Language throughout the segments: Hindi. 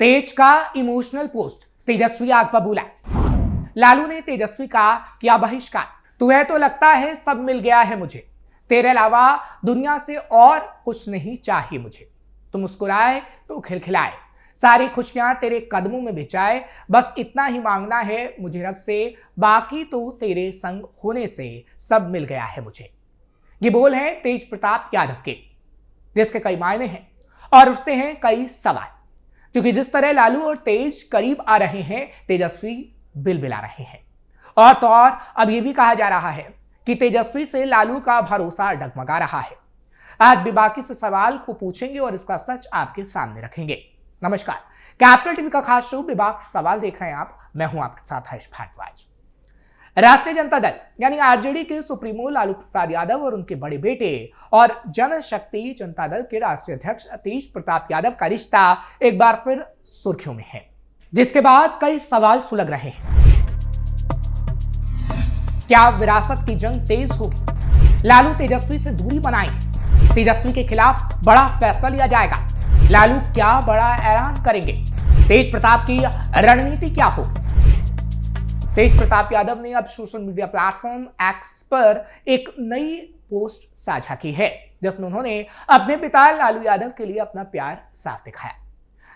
तेज का इमोशनल पोस्ट, तेजस्वी आग बबूला। लालू ने तेजस्वी का किया बहिष्कार। तुम्हें तो लगता है सब मिल गया है मुझे, तेरे अलावा दुनिया से और कुछ नहीं चाहिए मुझे। तुम मुस्कुराए तो खिलखिलाए, सारी खुशियां तेरे कदमों में बिछाए। बस इतना ही मांगना है मुझे रब से, बाकी तो तेरे संग होने से सब मिल गया है मुझे। ये बोल है तेज प्रताप यादव के, जिसके कई मायने हैं और उठते हैं कई सवाल। क्योंकि जिस तरह लालू और तेज करीब आ रहे हैं, तेजस्वी बिलबिला रहे हैं। और तो और अब यह भी कहा जा रहा है कि तेजस्वी से लालू का भरोसा डगमगा रहा है। आज भी बाकी से सवाल को पूछेंगे और इसका सच आपके सामने रखेंगे। नमस्कार, कैपिटल टीवी का खास शो विभाग सवाल देख रहे हैं आप। मैं हूं आपके साथ हर्ष भारद्वाज। राष्ट्रीय जनता दल यानी आरजेडी के सुप्रीमो लालू प्रसाद यादव और उनके बड़े बेटे और जनशक्ति जनता दल के राष्ट्रीय अध्यक्ष तेज प्रताप यादव का रिश्ता एक बार फिर सुर्खियों में है, जिसके बाद कई सवाल सुलग रहे हैं। क्या विरासत की जंग तेज होगी? लालू तेजस्वी से दूरी बनाएंगे? तेजस्वी के खिलाफ बड़ा फैसला लिया जाएगा? लालू क्या बड़ा ऐलान करेंगे? तेज प्रताप की रणनीति क्या होगी? तेज प्रताप यादव ने अब सोशल मीडिया प्लेटफॉर्म एक्स पर एक नई पोस्ट साझा की है, जिसमें उन्होंने अपने पिता लालू यादव के लिए अपना प्यार साफ दिखाया।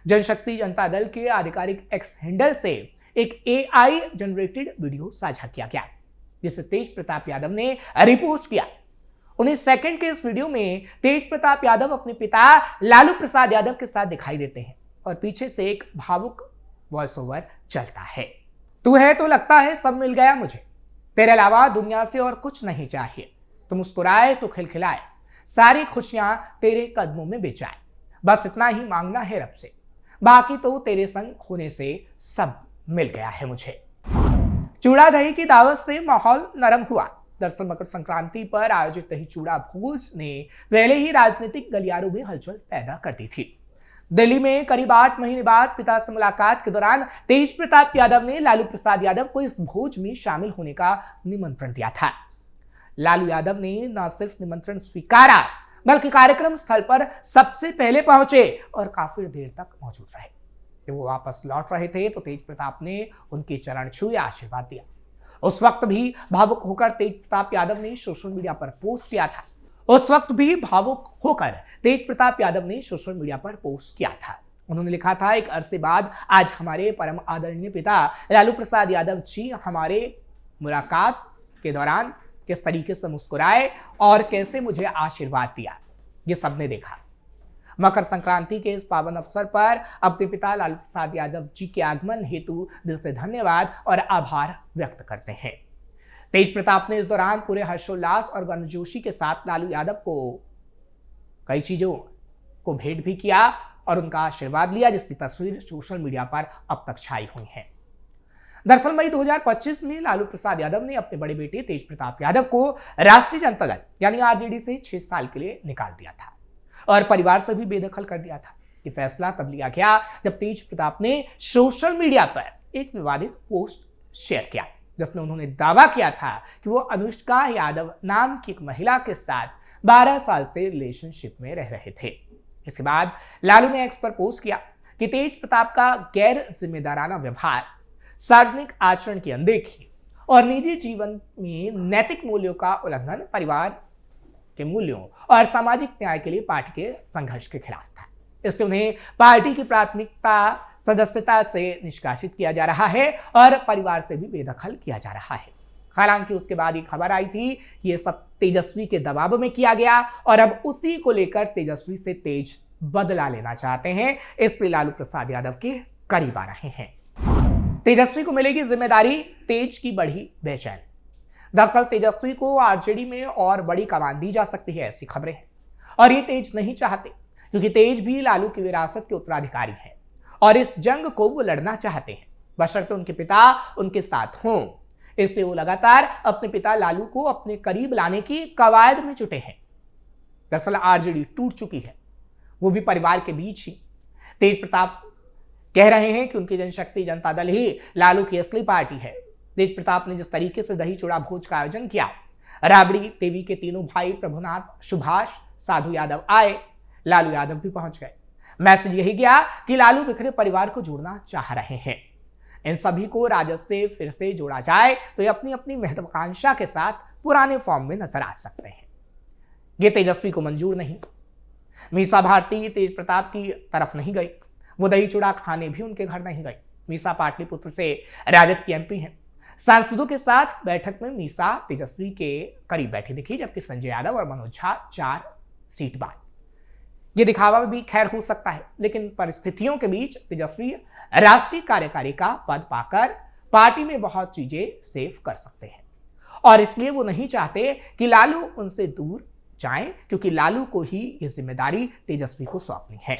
जनशक्ति जनता दल के आधिकारिक एक्स हैंडल से एक एआई जनरेटेड वीडियो साझा किया गया, जिसे तेज प्रताप यादव ने रिपोस्ट किया। 19 सेकंड के इस वीडियो में तेज प्रताप यादव अपने पिता लालू प्रसाद यादव के साथ दिखाई देते हैं और पीछे से एक भावुक वॉइस ओवर चलता है। तू है तो लगता है सब मिल गया मुझे, तेरे अलावा दुनिया से और कुछ नहीं चाहिए। तू मुस्कुराए तो खिलखिलाए, सारी खुशियां तेरे कदमों में बिछाए। बस इतना ही मांगना है रब से, बाकी तो तेरे संग होने से सब मिल गया है मुझे। चूड़ा दही की दावत से माहौल नरम हुआ। दरअसल मकर संक्रांति पर आयोजित दही चूड़ा भोज ने पहले ही राजनीतिक गलियारों में हलचल पैदा कर दी थी। दिल्ली में करीब 8 महीने बाद पिता से मुलाकात के दौरान तेज प्रताप यादव ने लालू प्रसाद यादव को इस भोज में शामिल होने का निमंत्रण दिया था। लालू यादव ने न सिर्फ निमंत्रण स्वीकारा, बल्कि कार्यक्रम स्थल पर सबसे पहले पहुंचे और काफी देर तक मौजूद रहे। जब वो वापस लौट रहे थे तो तेज प्रताप ने उनके चरण छुए आशीर्वाद दिया। उस वक्त भी भावुक होकर तेज प्रताप यादव ने सोशल मीडिया पर पोस्ट किया था। उन्होंने लिखा था, एक अरसे बाद आज हमारे परम आदरणीय पिता लालू प्रसाद यादव जी हमारे मुलाकात के दौरान किस तरीके से मुस्कुराए और कैसे मुझे आशीर्वाद दिया, ये सबने देखा। मकर संक्रांति के इस पावन अवसर पर अपने पिता लालू प्रसाद यादव जी के आगमन हेतु दिल से धन्यवाद और आभार व्यक्त करते हैं। तेज प्रताप ने इस दौरान पूरे हर्षोल्लास और गर्मजोशी के साथ लालू यादव को कई चीजों को भेंट भी किया और उनका आशीर्वाद लिया, जिसकी तस्वीर सोशल मीडिया पर अब तक छाई हुई है। दरअसल मई 2025 में लालू प्रसाद यादव ने अपने बड़े बेटे तेज प्रताप यादव को राष्ट्रीय जनता दल यानी आरजेडी से 6 साल के लिए निकाल दिया था और परिवार से भी बेदखल कर दिया था। ये फैसला तब लिया गया जब तेज प्रताप ने सोशल मीडिया पर एक विवादित पोस्ट शेयर किया, जिसमें उन्होंने दावा किया था कि वो अनुष्का यादव नाम की एक महिला के साथ 12 साल से रिलेशनशिप में रह रहे थे। इसके बाद लालू ने एक्स पर पोस्ट किया कि तेज प्रताप का गैर जिम्मेदाराना व्यवहार, सार्वजनिक आचरण की अनदेखी और निजी जीवन में नैतिक मूल्यों का उल्लंघन परिवार के मूल्यों और सामाजिक न्याय के लिए पार्टी के संघर्ष के खिलाफ था। इसलिए उन्हें पार्टी की प्राथमिकता सदस्यता से निष्कासित किया जा रहा है और परिवार से भी बेदखल किया जा रहा है। हालांकि उसके बाद एक खबर आई थी, ये सब तेजस्वी के दबाव में किया गया और अब उसी को लेकर तेजस्वी से तेज बदला लेना चाहते हैं, इसलिए लालू प्रसाद यादव के करीब आ रहे हैं। तेजस्वी को मिलेगी जिम्मेदारी, तेज की बढ़ी बेचैन। दरअसल तेजस्वी को आरजेडी में और बड़ी कमान दी जा सकती है, ऐसी खबरें हैं और ये तेज नहीं चाहते, क्योंकि तेज भी लालू की विरासत के उत्तराधिकारी हैं और इस जंग को वो लड़ना चाहते हैं, बशर्ते उनके पिता उनके साथ हों। इसलिए वो लगातार अपने पिता लालू को अपने करीब लाने की कवायद में जुटे हैं। दरअसल आरजेडी टूट चुकी है, वो भी परिवार के बीच ही। तेज प्रताप कह रहे हैं कि उनकी जनशक्ति जनता दल ही लालू की असली पार्टी है। तेज प्रताप ने जिस तरीके से दही चूड़ा भोज का आयोजन किया, राबड़ी देवी के तीनों भाई प्रभुनाथ, सुभाष, साधु यादव आए, लालू यादव भी पहुंच गए। मैसेज यही गया कि लालू बिखरे परिवार को जोड़ना चाह रहे हैं। इन सभी को राजद से फिर से जोड़ा जाए तो ये अपनी अपनी महत्वाकांक्षा के साथ पुराने फॉर्म में नजर आ सकते हैं। ये तेजस्वी को मंजूर नहीं। मीसा भारती तेज प्रताप की तरफ नहीं गई, वो दही चूड़ा खाने भी उनके घर नहीं गई। मीसा पाटलिपुत्र से राजद की एमपी हैं। सांसदों के साथ बैठक में मीसा तेजस्वी के करीब बैठी दिखी, जबकि संजय यादव और मनोज झा 4 सीट बाद। यह दिखावा भी खैर हो सकता है, लेकिन परिस्थितियों के बीच तेजस्वी राष्ट्रीय कार्यकारी का पद पाकर पार्टी में बहुत चीजें सेव कर सकते हैं, और इसलिए वो नहीं चाहते कि लालू उनसे दूर जाएं, क्योंकि लालू को ही ये जिम्मेदारी तेजस्वी को सौंपनी है।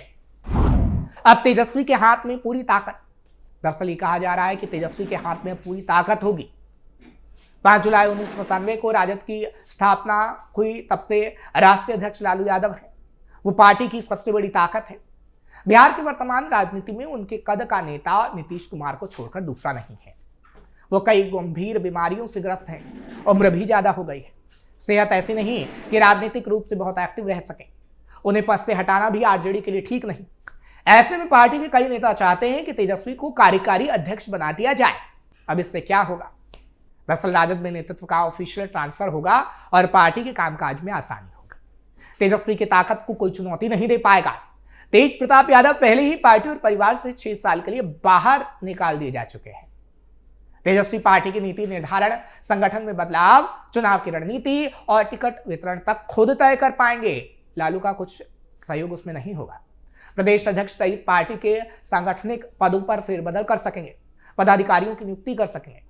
अब तेजस्वी के हाथ में पूरी ताकत, दरअसल ये कहा जा रहा है कि तेजस्वी के हाथ में पूरी ताकत होगी। 5 जुलाई 1997 को राजद की स्थापना हुई, तब से राष्ट्रीय अध्यक्ष लालू यादव है। वो पार्टी की सबसे बड़ी ताकत है। बिहार की वर्तमान राजनीति में उनके कद का नेता नीतीश कुमार को छोड़कर दूसरा नहीं है। वो कई गंभीर बीमारियों से ग्रस्त हैं, उम्र भी ज्यादा हो गई है, सेहत ऐसी नहीं कि राजनीतिक रूप से बहुत एक्टिव रह सके। उन्हें पद से हटाना भी आरजेडी के लिए ठीक नहीं। ऐसे में पार्टी के कई नेता चाहते हैं कि तेजस्वी को कार्यकारी अध्यक्ष बना दिया जाए। अब इससे क्या होगा? दरअसल राजद में नेतृत्व का ऑफिशियल ट्रांसफर होगा और पार्टी के कामकाज में आसानी होगी। तेजस्वी की ताकत को कोई चुनौती नहीं दे पाएगा। तेज प्रताप यादव पहले ही पार्टी और परिवार से 6 साल के लिए बाहर निकाल दिए जा चुके हैं। तेजस्वी पार्टी की नीति निर्धारण, संगठन में बदलाव, चुनाव की रणनीति और टिकट वितरण तक खुद तय कर पाएंगे। लालू का कुछ सहयोग उसमें नहीं होगा। प्रदेश अध्यक्ष सहित पार्टी के सांगठनिक पदों पर फेरबदल कर सकेंगे, पदाधिकारियों की नियुक्ति कर सकेंगे।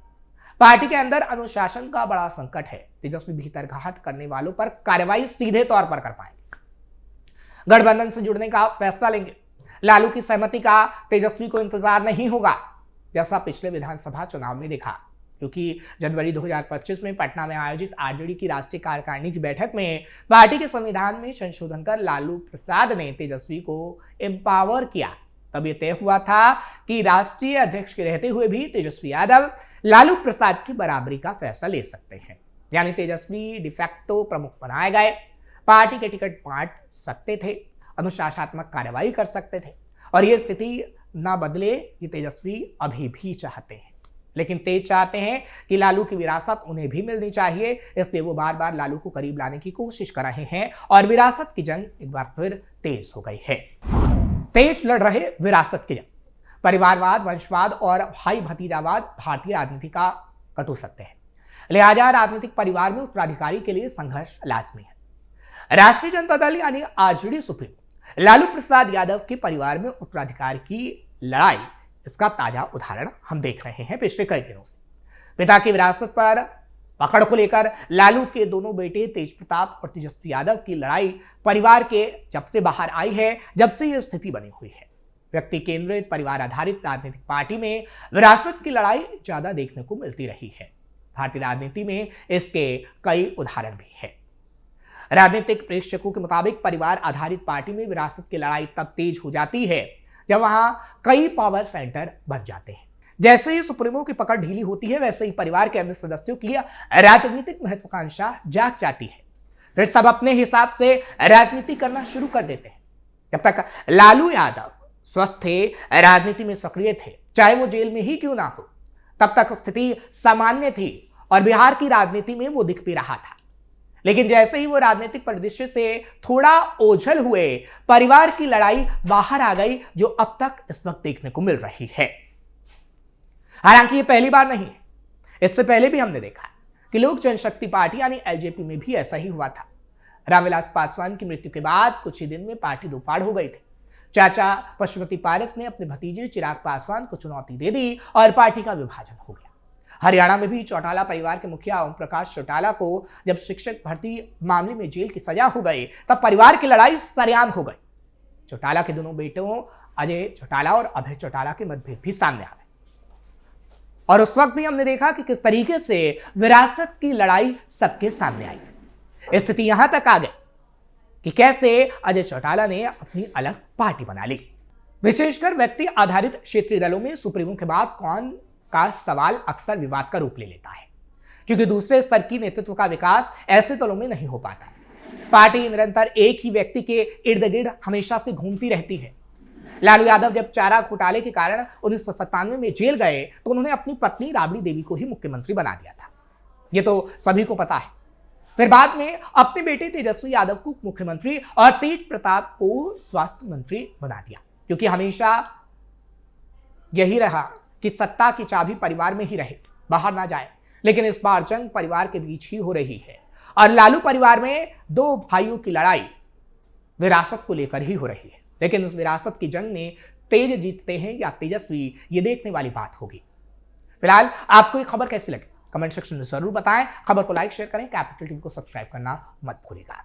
पार्टी के अंदर अनुशासन का बड़ा संकट है। तेजस्वी भीतरघात करने वालों पर कार्रवाई सीधे तौर पर कर पाएंगे, गठबंधन से जुड़ने का फैसला लेंगे। लालू की सहमति का तेजस्वी को इंतजार नहीं होगा, जैसा पिछले विधानसभा चुनाव में देखा, क्योंकि जनवरी 2025 में पटना में आयोजित आरजेडी की राष्ट्रीय कार्यकारिणी की बैठक में पार्टी के संविधान में संशोधन कर लालू प्रसाद ने तेजस्वी को एम्पावर किया। तब यह तय हुआ था कि राष्ट्रीय अध्यक्ष के रहते हुए भी तेजस्वी यादव लालू प्रसाद की बराबरी का फैसला ले सकते हैं, यानी तेजस्वी डिफैक्टो प्रमुख बनाए गए, पार्टी के टिकट बांट सकते थे, अनुशासनात्मक कार्रवाई कर सकते थे, और यह स्थिति ना बदले ये तेजस्वी अभी भी चाहते हैं। लेकिन तेज चाहते हैं कि लालू की विरासत उन्हें भी मिलनी चाहिए, इसलिए वो बार बार लालू को करीब लाने की कोशिश कर रहे हैं, और विरासत की जंग एक बार फिर तेज हो गई है। तेज लड़ रहे विरासत की जंग। परिवारवाद, वंशवाद और भाई भतीजावाद भारतीय राजनीति का कटु सत्य है। लिहाजा राजनीतिक परिवार में उत्तराधिकारी के लिए संघर्ष लाजमी है। राष्ट्रीय जनता दल यानी आरजेडी सुप्रीमो लालू प्रसाद यादव के परिवार में उत्तराधिकार की लड़ाई, इसका ताजा उदाहरण हम देख रहे हैं पिछले कई दिनों से। पिता की विरासत पर पकड़ को लेकर लालू के दोनों बेटे तेज प्रताप और तेजस्वी यादव की लड़ाई परिवार के जब से बाहर आई है, जब से यह स्थिति बनी हुई है। व्यक्ति केंद्रित, परिवार आधारित राजनीतिक पार्टी में विरासत की लड़ाई ज्यादा देखने को मिलती रही है। भारतीय राजनीति में इसके कई उदाहरण भी है। राजनीतिक प्रेक्षकों के मुताबिक परिवार आधारित पार्टी में विरासत की लड़ाई तब तेज हो जाती है जब वहां कई पावर सेंटर बन जाते हैं। जैसे ही सुप्रीमो की पकड़ ढीली होती है, वैसे ही परिवार के अन्य सदस्यों की राजनीतिक महत्वाकांक्षा जाग जाती है। फिर सब अपने हिसाब से राजनीति करना शुरू कर देते हैं। जब तक लालू यादव स्वस्थ थे, राजनीति में सक्रिय थे, चाहे वो जेल में ही क्यों ना हो, तब तक स्थिति सामान्य थी और बिहार की राजनीति में वो दिख भी रहा था। लेकिन जैसे ही वो राजनीतिक परिदृश्य से थोड़ा ओझल हुए, परिवार की लड़ाई बाहर आ गई, जो अब तक इस वक्त देखने को मिल रही है। हालांकि ये पहली बार नहीं है, इससे पहले भी हमने देखा कि लोक जनशक्ति पार्टी यानी एलजेपी में भी ऐसा ही हुआ था। रामविलास पासवान की मृत्यु के बाद कुछ ही दिन में पार्टी दो फाड़ हो गई थी। चाचा पशुपति पारस ने अपने भतीजे चिराग पासवान को चुनौती दे दी और पार्टी का विभाजन हो गया। हरियाणा में भी चौटाला परिवार के मुखिया ओम प्रकाश चौटाला को जब शिक्षक भर्ती मामले में जेल की सजा हो गई, तब परिवार की लड़ाई सरेआम हो गई। चौटाला के दोनों बेटों अजय चौटाला और अभय चौटाला के मतभेद भी सामने आ गए, और उस वक्त भी हमने देखा कि किस तरीके से विरासत की लड़ाई सबके सामने आई। स्थिति यहां तक आ गई कि कैसे अजय चौटाला ने अपनी अलग पार्टी बना ली। विशेषकर व्यक्ति आधारित क्षेत्रीय दलों में सुप्रीमो के बाद कौन का सवाल अक्सर विवाद का रूप ले लेता है, क्योंकि दूसरे स्तर की नेतृत्व का विकास ऐसे दलों में नहीं हो पाता। पार्टी निरंतर एक ही व्यक्ति के इर्द गिर्द हमेशा से घूमती रहती है। लालू यादव जब चारा घोटाले के कारण 1997 में जेल गए तो उन्होंने अपनी पत्नी राबड़ी देवी को ही मुख्यमंत्री बना दिया था, ये तो सभी को पता है। फिर बाद में अपने बेटे तेजस्वी यादव को मुख्यमंत्री और तेज प्रताप को स्वास्थ्य मंत्री बना दिया, क्योंकि हमेशा यही रहा कि सत्ता की चाबी परिवार में ही रहे, बाहर ना जाए। लेकिन इस बार जंग परिवार के बीच ही हो रही है और लालू परिवार में दो भाइयों की लड़ाई विरासत को लेकर ही हो रही है। लेकिन उस विरासत की जंग में तेज जीतते हैं या तेजस्वी, ये देखने वाली बात होगी। फिलहाल आपको ये खबर कैसी लगी कमेंट सेक्शन में जरूर बताएं। खबर को लाइक शेयर करें, कैपिटल टीवी को सब्सक्राइब करना मत भूलिएगा।